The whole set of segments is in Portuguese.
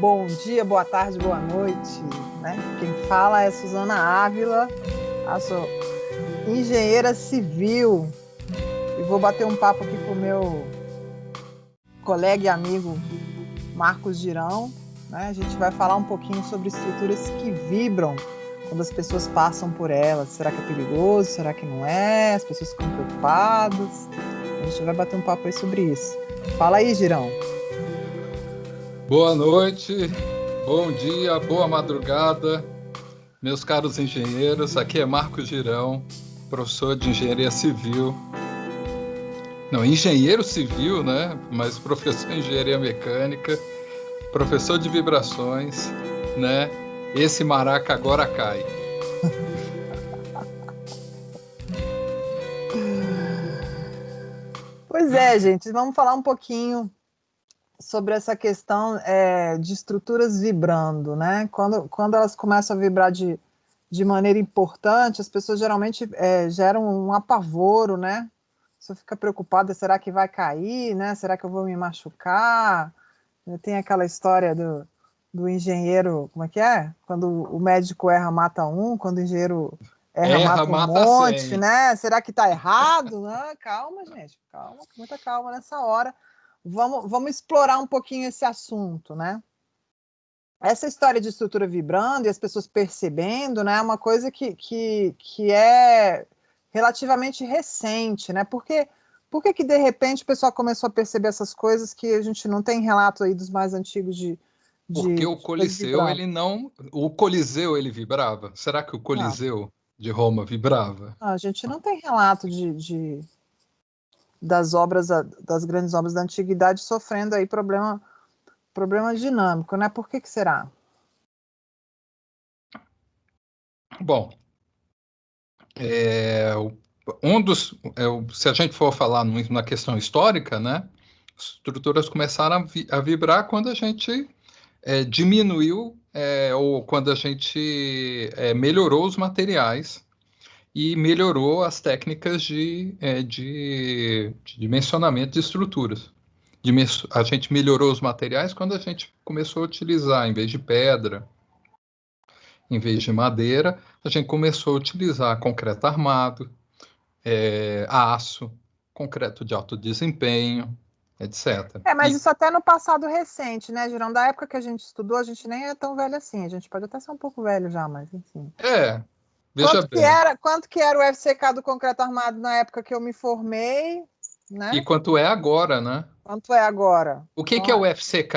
Bom dia, boa tarde, boa noite, né? Quem fala é Suzana Ávila, sou engenheira civil e vou bater um papo aqui com o meu colega e amigo Marcos Girão, né? A gente vai falar um pouquinho sobre estruturas que vibram quando as pessoas passam por elas. Será que é perigoso? Será que não é? As pessoas ficam preocupadas? A gente vai bater um papo aí sobre isso. Fala aí, Girão. Boa noite, bom dia, boa madrugada, meus caros engenheiros. Aqui é Marcos Girão, professor de engenharia civil. Não, engenheiro civil, né? Mas professor de engenharia mecânica, professor de vibrações, né? Esse maraca agora cai. Pois é, gente, vamos falar um pouquinho sobre essa questão de estruturas vibrando, né? Quando elas começam a vibrar de maneira importante, as pessoas geralmente geram um apavoro, né? Você fica preocupada, será que vai cair, né? Será que eu vou me machucar? Tem aquela história do engenheiro, como é que é? Quando o médico erra, mata um, quando o engenheiro erra, mata um mata monte, 100. né? Será que está errado? Né? Calma, gente, calma, muita calma nessa hora. Vamos explorar um pouquinho esse assunto, né? Essa história de estrutura vibrando e as pessoas percebendo, né, é uma coisa que é relativamente recente, né? Por que de repente o pessoal começou a perceber essas coisas que a gente não tem relato aí dos mais antigos Porque o de coisas Coliseu, vibrando? ele não... O Coliseu, ele vibrava? Será que o Não, Coliseu de Roma vibrava? a gente não tem relato das obras, das grandes obras da antiguidade sofrendo aí problema dinâmico, né? Por que será? Bom, se a gente for falar na questão histórica, né, estruturas começaram a vibrar quando a gente diminuiu ou quando a gente melhorou os materiais e melhorou as técnicas de dimensionamento de estruturas. A gente melhorou os materiais quando a gente começou a utilizar, em vez de pedra, em vez de madeira, a gente começou a utilizar concreto armado, aço, concreto de alto desempenho, etc. Mas isso até no passado recente, né, Girão? Da época que a gente estudou, a gente nem é tão velho assim. A gente pode até ser um pouco velho já, mas enfim. Veja bem. Quanto que era o FCK do concreto armado na época que eu me formei, E né? quanto é agora, né? Quanto é agora? O que Então, é o FCK?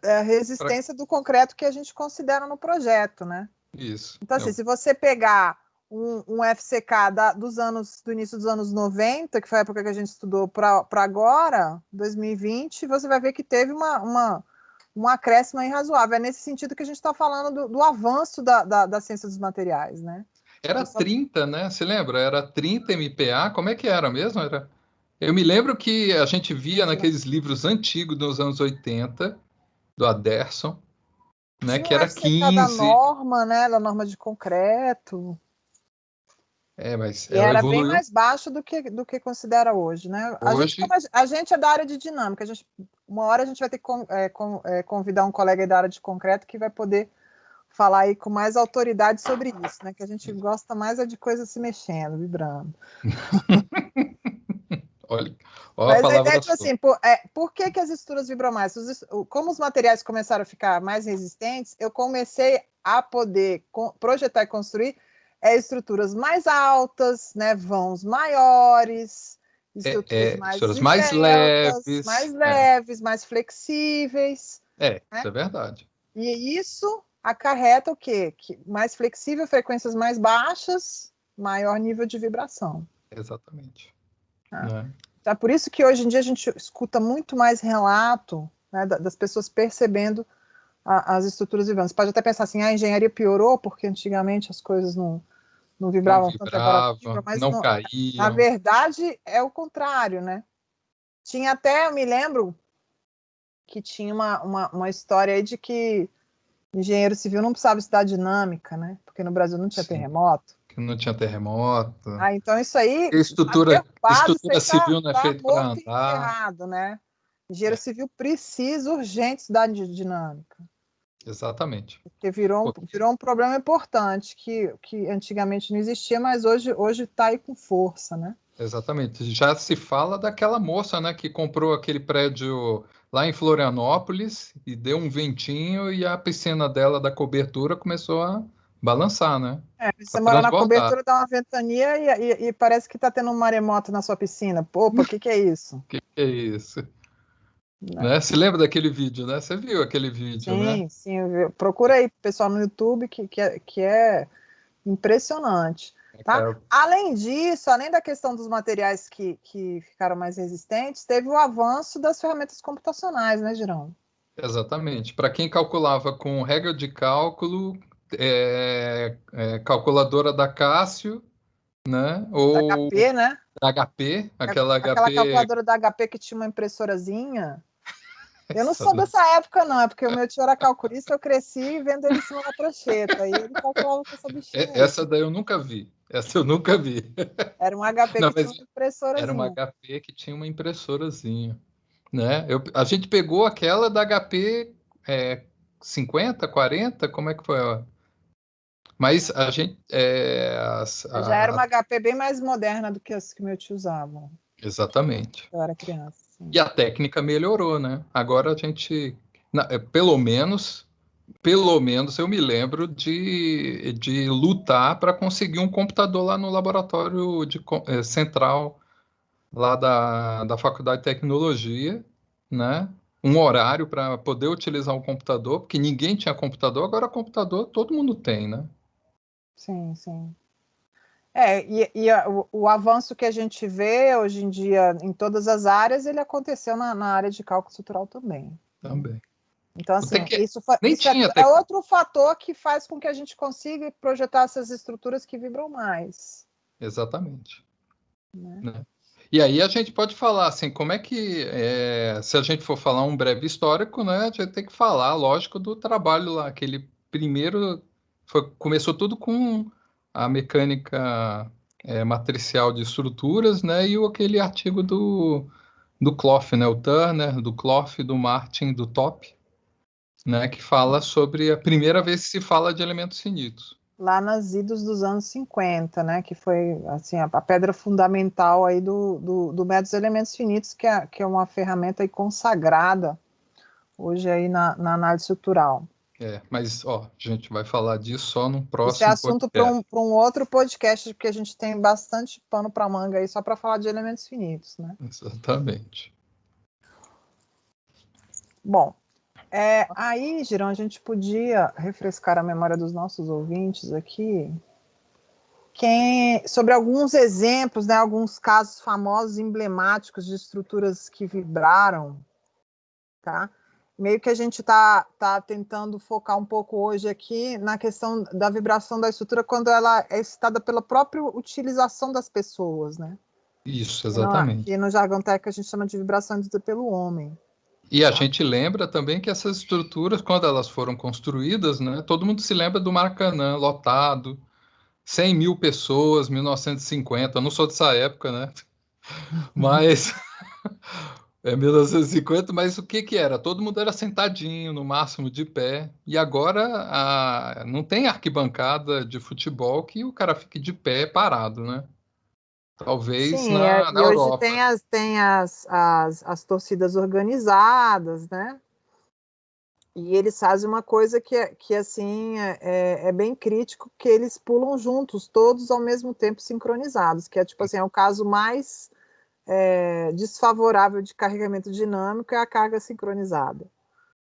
é a Pra- resistência do concreto que a gente considera no projeto, né? Isso. Então, assim, se você pegar um FCK do início dos anos 90, que foi a época que a gente estudou, para agora, 2020, você vai ver que teve um acréscimo aí razoável. É nesse sentido que a gente está falando do avanço da ciência dos materiais, né? Era Pessoal, 30, né? Se lembra? Era 30 MPa. Como é que era mesmo? Eu me lembro que a gente via naqueles livros antigos dos anos 80, do Aderson, né? tinha Que um era FCK da 15. norma, né? Da norma de concreto, Mas e ela era bem evoluiu mais baixo do que considera hoje, né? A gente, hoje. como a gente é da área de dinâmica, uma hora a gente vai ter que convidar um colega aí da área de concreto que vai poder falar aí com mais autoridade sobre isso, né? Que a gente gosta mais de coisas se mexendo, vibrando. Olha, olha a Mas a ideia é palavra tipo sua. assim, por que as estruturas vibram mais? Como os materiais começaram a ficar mais resistentes, eu comecei a poder projetar e construir estruturas mais altas, né, vãos maiores, estruturas mais Estruturas mais esbeltas, leves. mais leves, mais flexíveis, Isso né? é verdade. E isso acarreta o quê? Mais flexível, frequências mais baixas, maior nível de vibração. Exatamente. Tá? Né? Então, é por isso que hoje em dia a gente escuta muito mais relato, né, das pessoas percebendo as estruturas vibrantes. Você pode até pensar assim, a engenharia piorou porque antigamente as coisas não Não vibravam tanto, agora vibram, vibravam, mas não na caíam. verdade é o contrário, né? Tinha até, eu me lembro que tinha uma história aí de que Engenheiro civil não precisava estudar dinâmica, né? Porque no Brasil não tinha Sim, terremoto. que não tinha terremoto. Ah, então isso aí, adequado, você Estrutura está civil não é tá feita para morto e andar. enterrado, né? Engenheiro É, civil precisa urgente estudar dinâmica. exatamente. Porque virou um problema importante que antigamente não existia, mas hoje está aí com força, né? Exatamente. Já se fala daquela moça, né, que comprou aquele prédio lá em Florianópolis e deu um ventinho e a piscina dela da cobertura começou a balançar, né? A Você mora na transbordar. cobertura, dá uma ventania e parece que está tendo um maremoto na sua piscina. Opa, o que é isso? Que é isso? Né? Né? Se lembra daquele vídeo, né? Você viu aquele vídeo, né? Sim, sim. Procura aí, pessoal, no YouTube, que é impressionante. Tá? Aquela- Além disso, além da questão dos materiais que ficaram mais resistentes, teve o avanço das ferramentas computacionais, né, Girão? Exatamente. Para quem calculava com regra de cálculo, calculadora da Cássio, né? Da Ou HP, né? da HP, aquela Aquela HP. calculadora da HP que tinha uma impressorazinha. Eu não sou dessa época, não, é porque o meu tio era calculista, eu cresci vendo ele em cima da prancheta, e ele calculava com essa bichinha aí. Essa daí eu nunca vi. Essa eu nunca vi. Era um HP Não, que tinha mas uma era uma impressorazinha. HP que tinha uma impressorazinha, né? A gente pegou aquela da HP 50, 40, como é que foi? Mas a gente Já era uma HP bem mais moderna do que as que meu tio usava. exatamente. Eu era criança. E Sim. a técnica melhorou, né? Agora a gente, pelo menos eu me lembro de lutar para conseguir um computador lá no laboratório central lá da Faculdade de Tecnologia, né? Um horário para poder utilizar um computador, porque ninguém tinha computador, agora computador todo mundo tem, né? Sim, sim. O avanço que a gente vê hoje em dia em todas as áreas, ele aconteceu na área de cálculo estrutural também. Né? Também. Então, Até assim, que nem isso tinha é até. outro fator que faz com que a gente consiga projetar essas estruturas que vibram mais. Exatamente. Né? Né? E aí a gente pode falar assim, como é que, se a gente for falar um breve histórico, né, a gente tem que falar, lógico, do trabalho lá, aquele primeiro, começou tudo com a mecânica matricial de estruturas, né, e aquele artigo do Clough, né, o Turner, do Clough, do Martin, do Top, né, que fala sobre a primeira vez que se fala de elementos finitos. Lá nas idos dos anos 50, né, que foi assim, a pedra fundamental aí do método dos elementos finitos, que é uma ferramenta aí consagrada hoje aí na análise estrutural. Mas, ó, a gente vai falar disso só num Isso é próximo assunto para podcast. um outro podcast, porque a gente tem bastante pano para manga aí só para falar de elementos finitos, né? Exatamente. Bom, aí, Girão, a gente podia refrescar a memória dos nossos ouvintes aqui sobre alguns exemplos, né, alguns casos famosos, emblemáticos de estruturas que vibraram, tá? Meio que a gente tá tentando focar um pouco hoje aqui na questão da vibração da estrutura quando ela é excitada pela própria utilização das pessoas, né? Isso, Que exatamente. no jargão técnico a gente chama de vibração induzida pelo homem. E a Tá? gente lembra também que essas estruturas, quando elas foram construídas, né, todo mundo se lembra do Maracanã lotado, 100 mil pessoas, 1950. Eu não sou dessa época, né? Mas 1950, mas o que que era? Todo mundo era sentadinho, no máximo de pé. E agora não tem arquibancada de futebol que o cara fique de pé parado, né? Talvez Sim, na e hoje Europa. tem as torcidas organizadas, né? E eles fazem uma coisa que assim, é bem crítico, que eles pulam juntos, todos ao mesmo tempo sincronizados, que é tipo assim, é o caso mais desfavorável de carregamento dinâmico, é a carga sincronizada.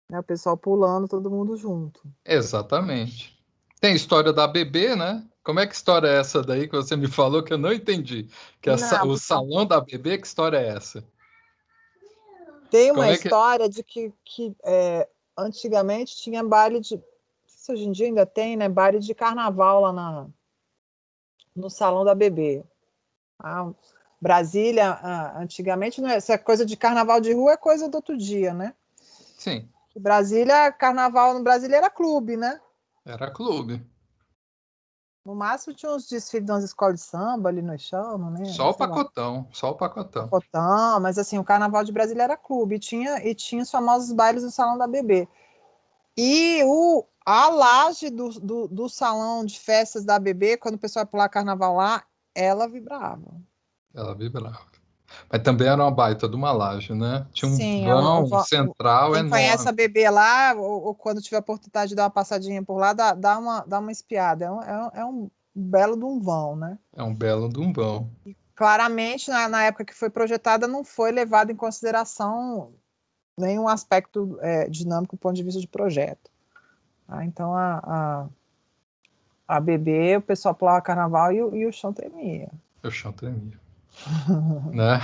Né? O pessoal pulando, todo mundo junto. Exatamente. Tem a história da bebê, né? Como é que história é essa daí que você me falou que eu não entendi? Que Não, o salão da bebê, que história é essa? tem Como uma é que. história de que antigamente tinha baile de. Não sei se hoje em dia ainda tem, né? Baile de carnaval lá no Salão da Bebê. Ah, Brasília, antigamente, não é, essa coisa de carnaval de rua é coisa do outro dia, né? Sim. Brasília, carnaval no Brasília era clube, né? Era clube. No máximo tinha uns desfiles das escolas de samba ali no chão, não lembro, Só o sei lá. pacotão, só o pacotão. Pacotão, mas assim, o carnaval de Brasília era clube, e tinha os famosos bailes no Salão da Bebê. E a laje do salão de festas da Bebê, quando o pessoal ia pular carnaval lá, ela vibrava. Ela vibrava. Mas também era uma baita de uma laje, né? Tinha um Sim, vão central quem conhece enorme. a Bebê lá, ou quando tiver a oportunidade de dar uma passadinha por lá, dá uma espiada. É um belo de um vão, né? É um belo de um vão. Claramente, na época que foi projetada, não foi levado em consideração nenhum aspecto dinâmico do ponto de vista de projeto. Tá? Então, a Bebê, o pessoal pulava carnaval e o chão tremia. O chão tremia. Né?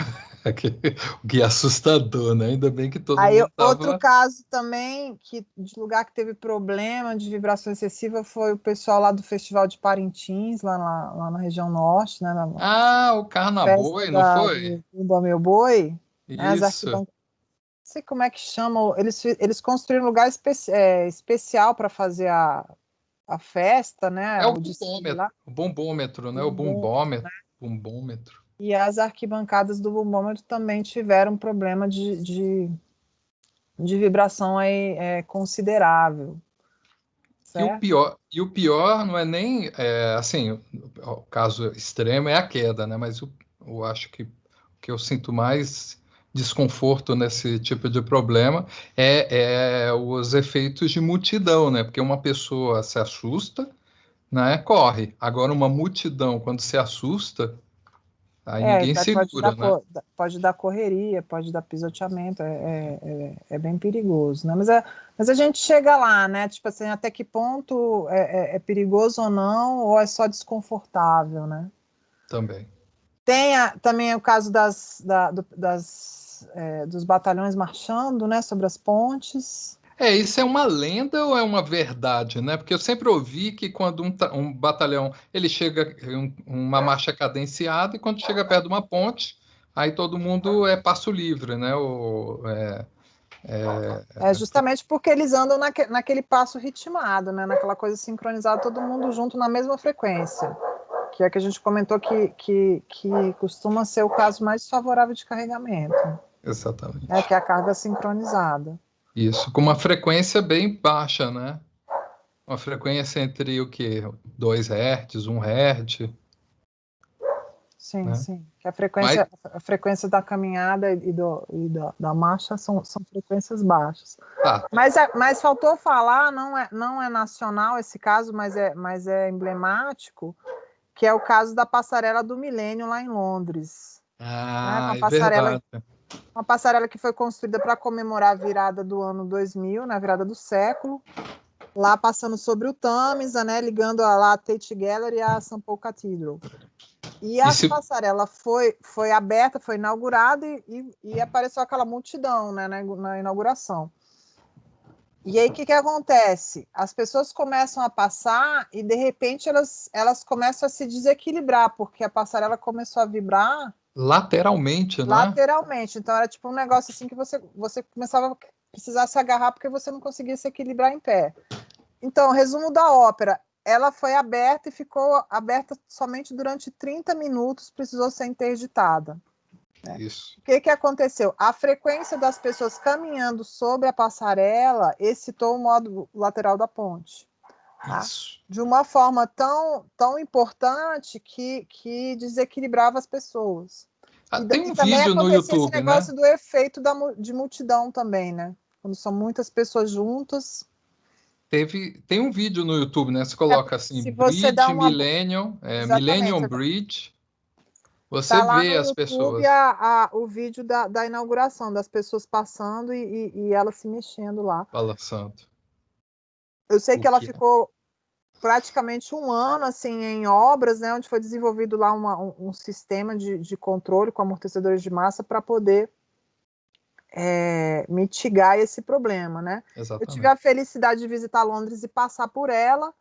O que é assustador, né? Ainda bem que todo Aí, mundo outro estava. caso também, de lugar que teve problema de vibração excessiva, foi o pessoal lá do Festival de Parintins, lá na região norte, né, na Ah, o festa Carnaboi, não foi? do Bumba Meu Boi, né, as Isso. arquibancadas. Não sei como é que chama, eles construíram um lugar especial para fazer a festa, É né, o o desfile bombômetro, lá, o bombômetro, né? O bumbum, bombômetro, bombômetro. e as arquibancadas do bumbômetro também tiveram problema de vibração aí, considerável, certo? E o pior não é nem, assim, o caso extremo é a queda, né? Mas eu acho que o que eu sinto mais desconforto nesse tipo de problema é os efeitos de multidão, né? Porque uma pessoa se assusta, né? Corre. Agora, uma multidão, quando se assusta, aí ninguém segura, né? Pode dar correria, pode dar pisoteamento, é bem perigoso, né? Mas a gente chega lá, né? Tipo assim, até que ponto é perigoso ou não, ou é só desconfortável, né? Também. Tem também o caso dos batalhões marchando, né, sobre as pontes. Isso é uma lenda ou é uma verdade, né? Porque eu sempre ouvi que quando um batalhão ele chega em uma marcha cadenciada e quando chega perto de uma ponte, aí todo mundo é passo livre, né? É justamente porque eles andam naquele passo ritmado, né, naquela coisa sincronizada, todo mundo junto na mesma frequência, que é que a gente comentou que costuma ser o caso mais favorável de carregamento, né, Exatamente. que é a carga sincronizada. Isso, com uma frequência bem baixa, né? Uma frequência entre o quê? 2 Hz, 1 Hz, Sim, né? sim. Que Mas a frequência da caminhada da marcha são frequências baixas. tá, Mas faltou falar, não é nacional esse caso, mas é emblemático, que é o caso da passarela do Milênio lá em Londres. Né? é verdade. Uma passarela que foi construída para comemorar a virada do ano 2000, na virada do século, lá passando sobre o Tâmisa, né, ligando lá a Tate Gallery e a St. Paul Cathedral. E E a se passarela foi aberta, foi inaugurada e apareceu aquela multidão, né, na inauguração. E aí, o que acontece? As pessoas começam a passar e, de repente, elas começam a se desequilibrar, porque a passarela começou a vibrar lateralmente, né? lateralmente. Então, era tipo um negócio assim que você começava a precisar se agarrar porque você não conseguia se equilibrar em pé. Então, resumo da ópera. Ela foi aberta e ficou aberta somente durante 30 minutos, precisou ser interditada. Né? Isso. O que aconteceu? A frequência das pessoas caminhando sobre a passarela excitou o modo lateral da ponte. Tá? Isso. De uma forma tão importante que desequilibrava as pessoas. Tem E um também vídeo no acontecia esse YouTube, né? negócio do efeito de multidão também, né? Quando são muitas pessoas juntas. Tem um vídeo no YouTube, né? Você coloca assim, Se você dá Bridge uma. Millennium, Exatamente. Millennium Bridge, você Tá lá vê no as YouTube pessoas o vídeo da inauguração, das pessoas passando e ela se mexendo lá. balançando. Eu sei O que ela que é? ficou praticamente um ano assim em obras, né, onde foi desenvolvido lá um sistema de controle com amortecedores de massa para poder mitigar esse problema, né? Eu tive a Exatamente. felicidade de visitar Londres e passar por ela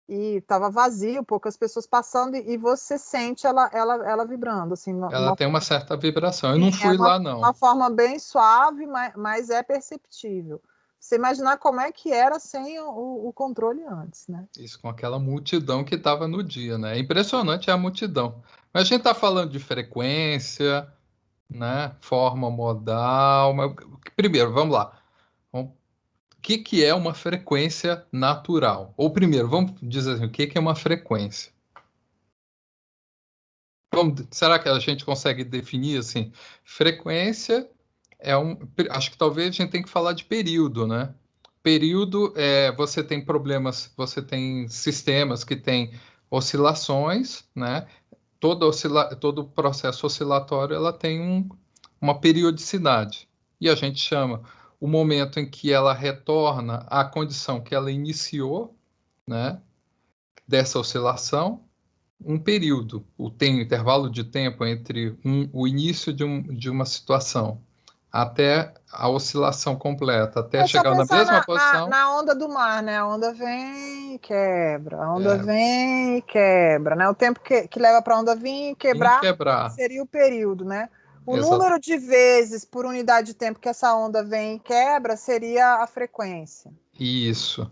e estava vazio, poucas pessoas passando e você sente ela vibrando assim, Ela tem uma certa vibração. Eu não sim, é fui lá, não. uma forma bem suave, mas é perceptível. você imaginar como é que era sem o controle antes, né? Isso, com aquela multidão que estava no dia, né? É impressionante a multidão. Mas a gente está falando de frequência, né? Forma modal. Mas, primeiro, vamos lá. O que é uma frequência natural? Ou primeiro, vamos dizer assim, o que é uma frequência? Será que a gente consegue definir assim? Frequência é um. Acho que talvez a gente tem que falar de período, né? Período é você tem problemas, você tem sistemas que têm oscilações, né? Todo processo oscilatório ela tem uma periodicidade. E a gente chama o momento em que ela retorna à condição que ela iniciou, né? Dessa oscilação um período, tem um intervalo de tempo entre o início de uma situação até a oscilação completa, até É só chegar na pensar mesma posição, na onda do mar, né? A onda vem e quebra, a onda é, vem e quebra, né? O tempo que leva para a onda vir e em quebrar quebrar. seria o período, né? O Exato. número de vezes por unidade de tempo que essa onda vem e quebra seria a frequência, Isso,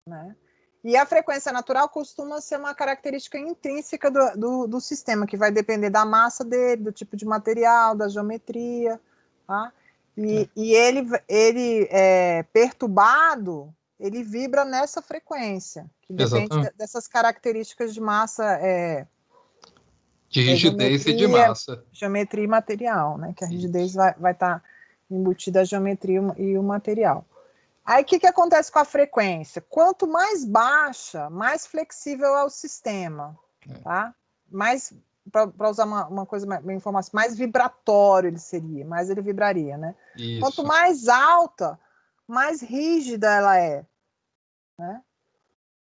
né? E a frequência natural costuma ser uma característica intrínseca do sistema, que vai depender da massa dele, do tipo de material, da geometria, tá? E ele perturbado, ele vibra nessa frequência, que depende exatamente. dessas características de massa, De rigidez e de geometria, massa. geometria e material, né? Que a rigidez Isso. vai estar embutida a geometria e o material. Aí o que acontece com a frequência? Quanto mais baixa, mais flexível é o sistema, tá? Mais, para usar uma coisa, uma informação, mais vibratório ele seria, mais ele vibraria, né? Quanto Isso. mais alta, mais rígida ela é, né?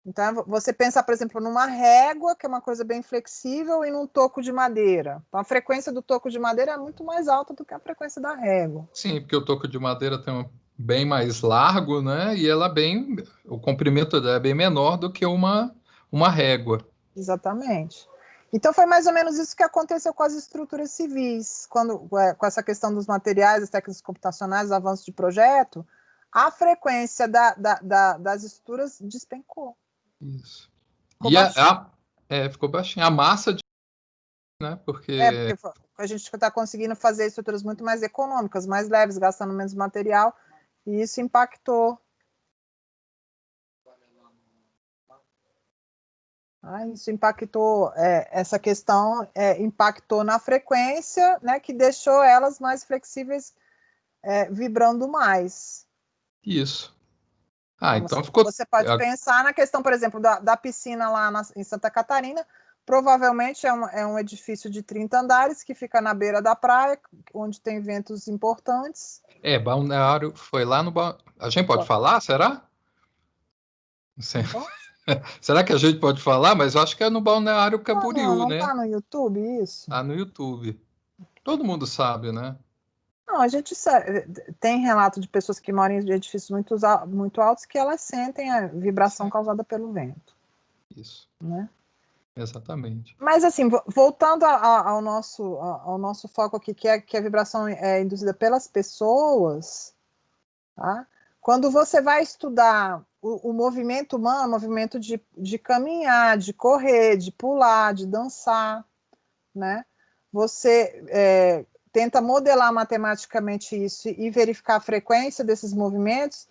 Então, você pensa, por exemplo, numa régua, que é uma coisa bem flexível, e num toco de madeira. Então, a frequência do toco de madeira é muito mais alta do que a frequência da régua. Sim, porque o toco de madeira tem bem mais largo, né? E o comprimento dela é bem menor do que uma régua. Exatamente. Então foi mais ou menos isso que aconteceu com as estruturas civis, com essa questão dos materiais, das técnicas computacionais, avanços de projeto, a frequência das estruturas despencou. Isso. Ficou E baixinho. ficou baixinho. A massa, né? Porque a gente está conseguindo fazer estruturas muito mais econômicas, mais leves, gastando menos material, e isso impactou. Isso impactou, essa questão impactou na frequência, né, que deixou elas mais flexíveis, vibrando mais. Isso. Então, Então ficou. você pode pensar na questão, por exemplo, da piscina lá em Santa Catarina. Provavelmente é um edifício de 30 andares que fica na beira da praia, onde tem ventos importantes. Balneário foi lá no. A gente pode falar, será? Será que a gente pode falar? Mas eu acho que é no Balneário Camboriú, Não né? está no YouTube isso? Tá no YouTube. Todo mundo sabe, né? Não, a gente tem relato de pessoas que moram em edifícios muito altos que elas sentem a vibração Sim. causada pelo vento. Isso. Né? Exatamente. Mas, assim, voltando ao nosso foco aqui, que a vibração é induzida pelas pessoas, tá? Quando você vai estudar o movimento humano, o movimento de caminhar, de correr, de pular, de dançar, né? Você tenta modelar matematicamente isso e verificar a frequência desses movimentos,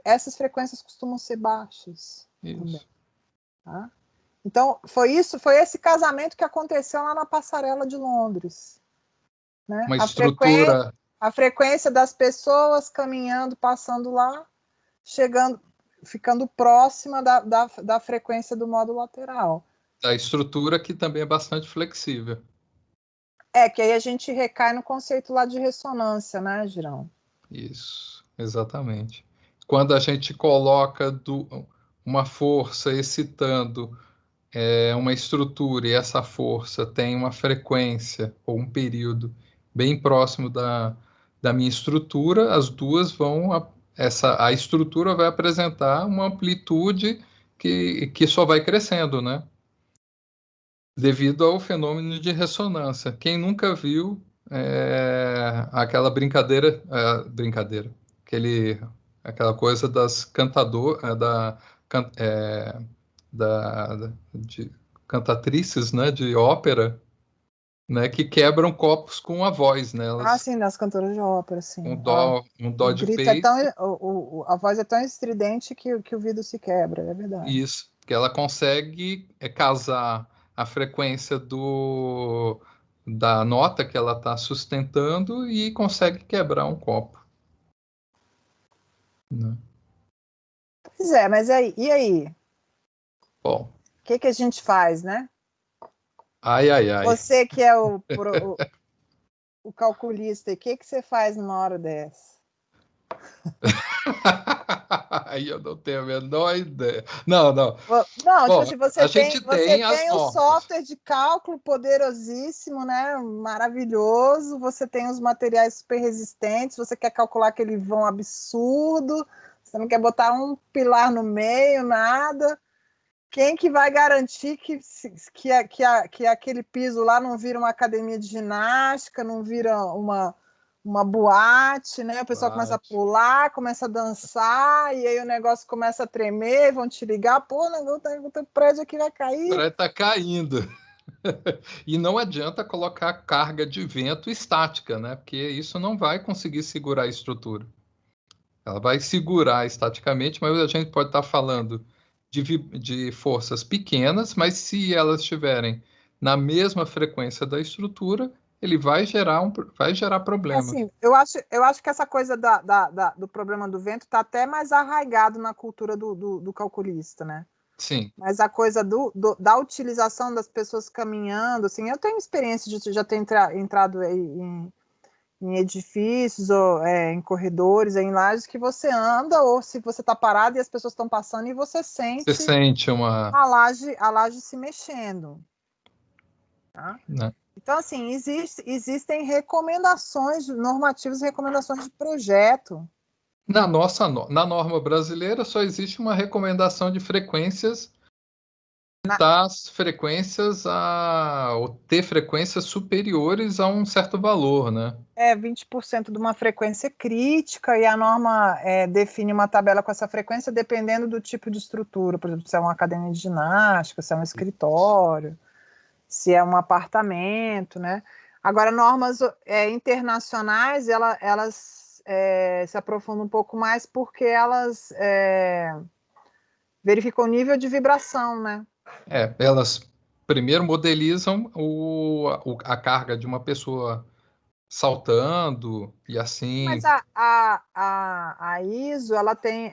essas frequências costumam ser baixas. Isso. Também, tá? Então, foi esse casamento que aconteceu lá na passarela de Londres. Né? Uma estrutura. A frequência das pessoas caminhando, passando lá, ficando próxima da frequência do modo lateral. Da estrutura que também é bastante flexível. Que aí a gente recai no conceito lá de ressonância, né, Girão? Isso, exatamente. Quando a gente coloca uma força excitando uma estrutura e essa força tem uma frequência ou um período bem próximo da minha estrutura, as duas a estrutura vai apresentar uma amplitude que só vai crescendo, né? Devido ao fenômeno de ressonância. Quem nunca viu aquela brincadeira, aquele Aquela coisa das cantadoras, de cantatrices, né, de ópera, né, que quebram copos com a voz, né? Ah, Elas sim, das cantoras de ópera, um sim. dó, um O dó de grito é tão, peito, a voz é tão estridente que o vidro se quebra, é verdade. isso, que ela consegue casar a frequência da nota que ela está sustentando e consegue quebrar um copo, né? Pois é, mas aí, e aí? O Bom, que a gente faz, né? ai, ai, ai. Você que é o calculista, e o que você faz numa hora dessa? Aí eu não tenho a menor ideia. Não, não. Não, tipo Bom, assim, a gente você tem as tem o normas. software de cálculo poderosíssimo, né? Maravilhoso. Você tem os materiais super resistentes. Você quer calcular aquele vão absurdo. Você não quer botar um pilar no meio, nada. Quem que vai garantir que aquele piso lá não vira uma academia de ginástica, não vira uma boate, né? O pessoal começa a Bate. pular, começa a dançar, e aí o negócio começa a tremer, vão te ligar, pô, o teu prédio aqui vai cair. Está caindo. E não adianta colocar carga de vento estática, né? Porque isso não vai conseguir segurar a estrutura. Ela vai segurar estaticamente, mas a gente pode estar falando de forças pequenas, mas se elas estiverem na mesma frequência da estrutura, ele vai gerar É problema. assim, eu acho que essa coisa do problema do vento está até mais arraigado na cultura do calculista, né? Sim, Mas a coisa da utilização das pessoas caminhando, assim, eu tenho experiência de já ter entrado em edifícios ou em corredores, em lajes que você anda ou se você está parado e as pessoas estão passando e você você sente sente uma, a laje se mexendo, tá? né? Então, assim, existem recomendações normativas, recomendações de projeto. Na norma brasileira só existe uma recomendação de frequências Na, das frequências ou ter frequências superiores a um certo valor, né? 20% de uma frequência crítica e a norma define uma tabela com essa frequência dependendo do tipo de estrutura, por exemplo, se é uma academia de ginástica, se é um escritório, se é um apartamento, né? Agora, normas internacionais, elas se aprofundam um pouco mais porque elas verificam o nível de vibração, né? Elas primeiro modelizam a carga de uma pessoa saltando e Mas assim. a ISO, ela tem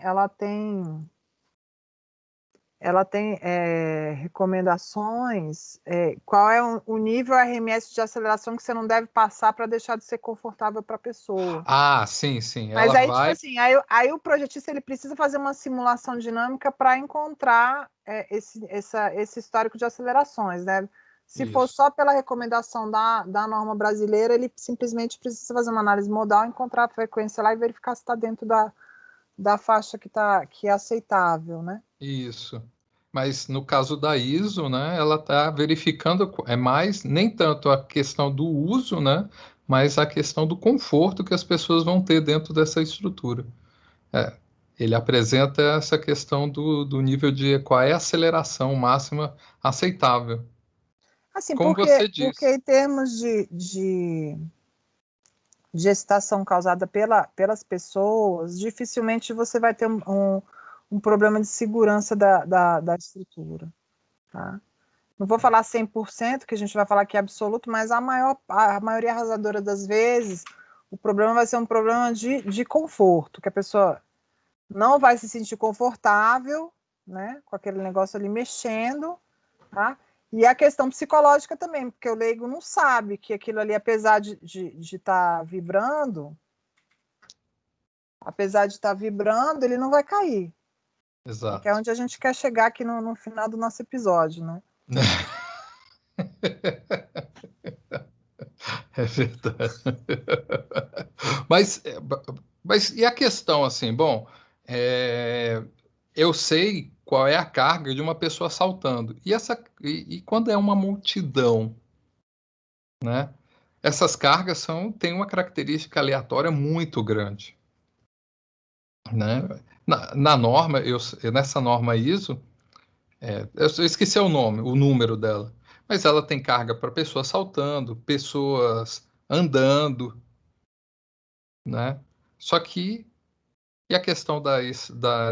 recomendações. Qual é o nível RMS de aceleração que você não deve passar para deixar de ser confortável para a pessoa? Ah, sim, sim. Mas Ela aí, tipo vai. assim, aí o projetista ele precisa fazer uma simulação dinâmica para encontrar esse histórico de acelerações, né? Se for Isso. só pela recomendação da norma brasileira, ele simplesmente precisa fazer uma análise modal, encontrar a frequência lá e verificar se está dentro da faixa que é aceitável, né? Isso. Mas no caso da ISO, né, ela está verificando, é mais nem tanto a questão do uso, né, mas a questão do conforto que as pessoas vão ter dentro dessa estrutura. É, ele apresenta essa questão do nível de qual é a aceleração máxima aceitável. Assim, Como você porque disse. em termos de excitação causada pelas pessoas, dificilmente você vai ter um problema de segurança da estrutura. Tá? Não vou falar 100%, que a gente vai falar que é absoluto, mas a maioria arrasadora das vezes, o problema vai ser um problema de conforto, que a pessoa não vai se sentir confortável, né, com aquele negócio ali mexendo, tá? E a questão psicológica também, porque o leigo não sabe que aquilo ali, apesar de estar vibrando, ele não vai cair. Que é Exato. onde a gente quer chegar aqui no final do nosso episódio, né? É verdade. Mas, mas e a questão assim, bom, é, eu sei qual é a carga de uma pessoa saltando. E quando é uma multidão, né? Essas cargas têm uma característica aleatória muito grande. né? Na norma, nessa norma ISO, eu esqueci o número dela, mas ela tem carga para pessoas saltando, pessoas andando, né? Só que, e a questão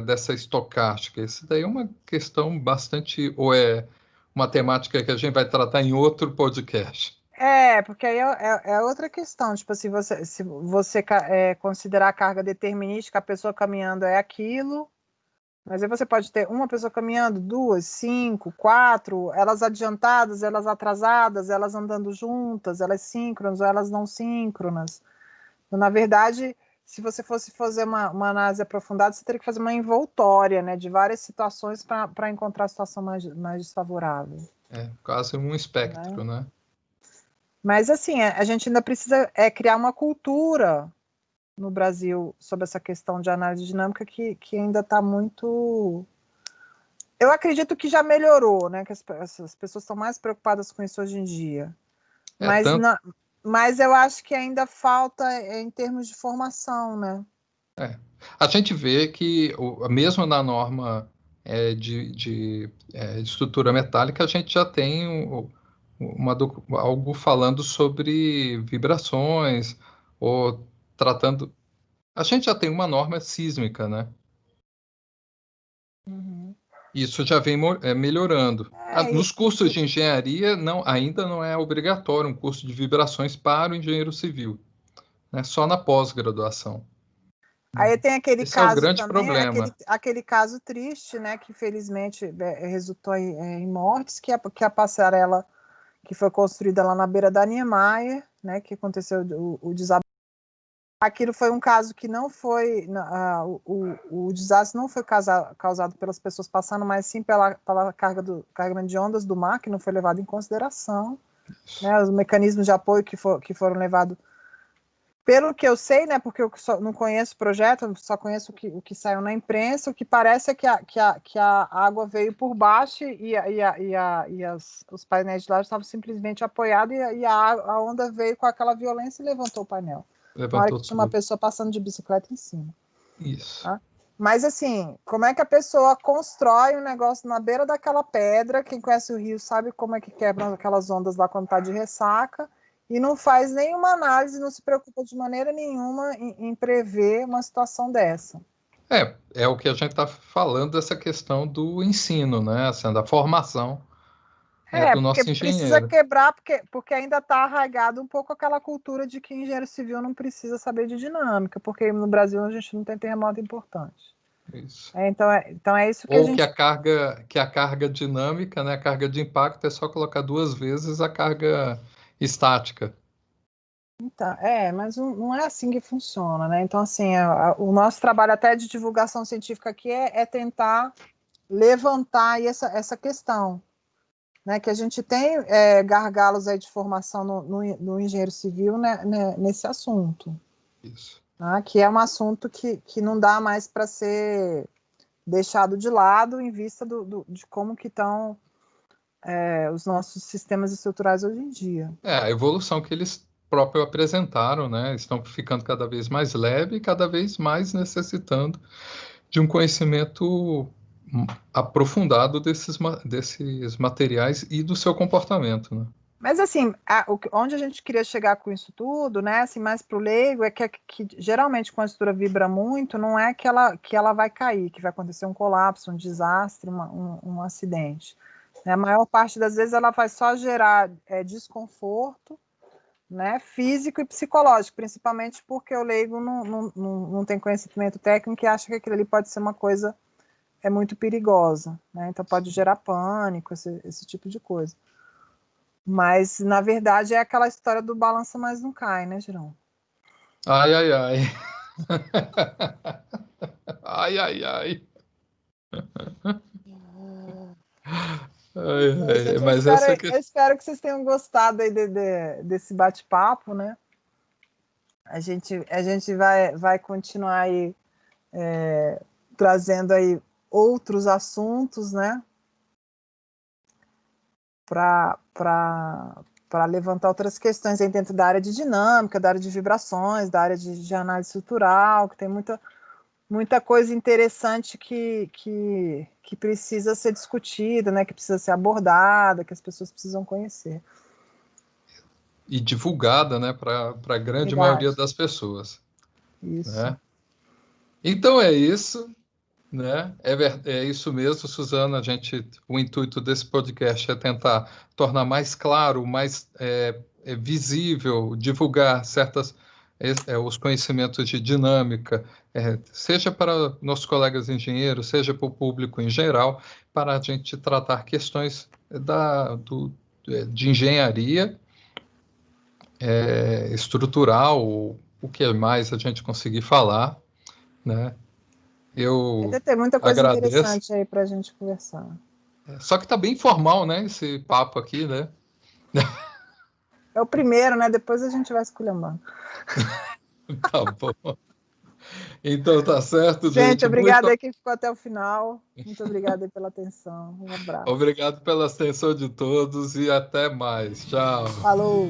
dessa estocástica? Isso daí é uma questão bastante, ou é uma temática que a gente vai tratar em outro podcast? Porque aí é outra questão. Tipo, se você considerar a carga determinística, a pessoa caminhando é aquilo, mas aí você pode ter uma pessoa caminhando, duas, cinco, quatro, elas adiantadas, elas atrasadas, elas andando juntas, elas síncronas ou elas não síncronas. Então, na verdade, se você fosse fazer uma análise aprofundada, você teria que fazer uma envoltória, né, de várias situações para encontrar a situação mais desfavorável. É quase um Né? espectro, né? Mas, assim, a gente ainda precisa criar uma cultura no Brasil sobre essa questão de análise dinâmica que ainda está muito... Eu acredito que já melhorou, né? Que as pessoas estão mais preocupadas com isso hoje em dia. É Mas, tanto, mas eu acho que ainda falta em termos de formação, né? a gente vê que mesmo na norma de estrutura metálica, a gente já tem algo falando sobre vibrações ou tratando. A gente já tem uma norma sísmica, né? Uhum. Isso já vem melhorando. Nos cursos de E engenharia, ainda não é obrigatório um curso de vibrações para o engenheiro civil, né? Só na pós-graduação, né? aí tem aquele Esse é o caso grande também, problema. aquele caso triste, né? Que infelizmente resultou em mortes, que a passarela que foi construída lá na beira da Niemeyer, né? Que aconteceu o desabamento. Aquilo foi um caso que não foi. O desastre não foi causado pelas pessoas passando, mas sim pela carregamento de ondas do mar, que não foi levado em consideração. Né, os mecanismos de apoio que foram levados. Pelo que eu sei, né, porque eu não conheço o projeto, só conheço o que saiu na imprensa, o que parece é que a água veio por baixo os painéis de lá estavam simplesmente apoiados a onda veio com aquela violência e levantou o painel. Na hora Levantou que tinha uma tudo. pessoa passando de bicicleta em cima. Isso. Tá? Mas assim, como é que a pessoa constrói um negócio na beira daquela pedra? Quem conhece o Rio sabe como é que quebram aquelas ondas lá quando está de ressaca e não faz nenhuma análise, não se preocupa de maneira nenhuma em prever uma situação dessa. É o que a gente está falando dessa questão do ensino, né? Assim, da formação do Porque nosso precisa engenheiro. quebrar, porque ainda está arraigado um pouco aquela cultura de que engenheiro civil não precisa saber de dinâmica, porque no Brasil a gente não tem terremoto importante. Isso. Então é isso que a Ou que gente... a carga dinâmica, né? A carga de impacto é só colocar duas vezes a carga estática. Então, mas não é assim que funciona, né? Então, assim, o nosso trabalho até de divulgação científica aqui é tentar levantar aí essa questão, né? Que a gente tem gargalos aí de formação no engenheiro civil, né, nesse assunto, Isso. tá? Que é um assunto que não dá mais para ser deixado de lado em vista de como que estão os nossos sistemas estruturais hoje em dia. A evolução que eles próprios apresentaram, né? Estão ficando cada vez mais leve e cada vez mais necessitando de um conhecimento aprofundado desses materiais e do seu comportamento, né? Mas assim, onde a gente queria chegar com isso tudo, né? Assim, mais para o leigo, é que geralmente quando a estrutura vibra muito, não é que ela vai cair, que vai acontecer um colapso, um desastre, um acidente. Né? A maior parte das vezes ela vai só gerar desconforto, né? Físico e psicológico, principalmente porque o leigo não tem conhecimento técnico e acha que aquilo ali pode ser uma coisa muito perigosa, né? Então pode gerar pânico, esse tipo de coisa. Mas, na verdade, é aquela história do balança, mas não cai, né, Girão? Ai, ai, ai. Ai, ai, ai. Ai, Mas, ai. gente, eu Mas espero, essa eu questão. espero que vocês tenham gostado aí desse bate-papo, né? A gente vai continuar aí trazendo aí outros assuntos, né? Para levantar outras questões aí dentro da área de dinâmica, da área de vibrações, da área de análise estrutural, que tem muita coisa interessante que precisa ser discutida, né? Que precisa ser abordada, que as pessoas precisam conhecer. E divulgada, né, para a grande Verdade. maioria das pessoas. Isso. Né? Então é isso. Né? É isso mesmo, Suzana. O intuito desse podcast é tentar tornar mais claro, mais visível, divulgar os conhecimentos de dinâmica, seja para nossos colegas engenheiros, seja para o público em geral, para a gente tratar questões de engenharia estrutural, o que mais a gente conseguir falar, né? Eu Ainda tem muita coisa agradeço. interessante aí para a gente conversar. Só que tá bem informal, né? Esse papo aqui, né? É o primeiro, né? Depois a gente vai esculhambando. Tá bom. Então tá certo, Gente, gente. obrigada aí quem ficou até o final. Muito obrigada aí pela atenção. Um abraço. Obrigado pela atenção de todos e até mais. Tchau. Falou!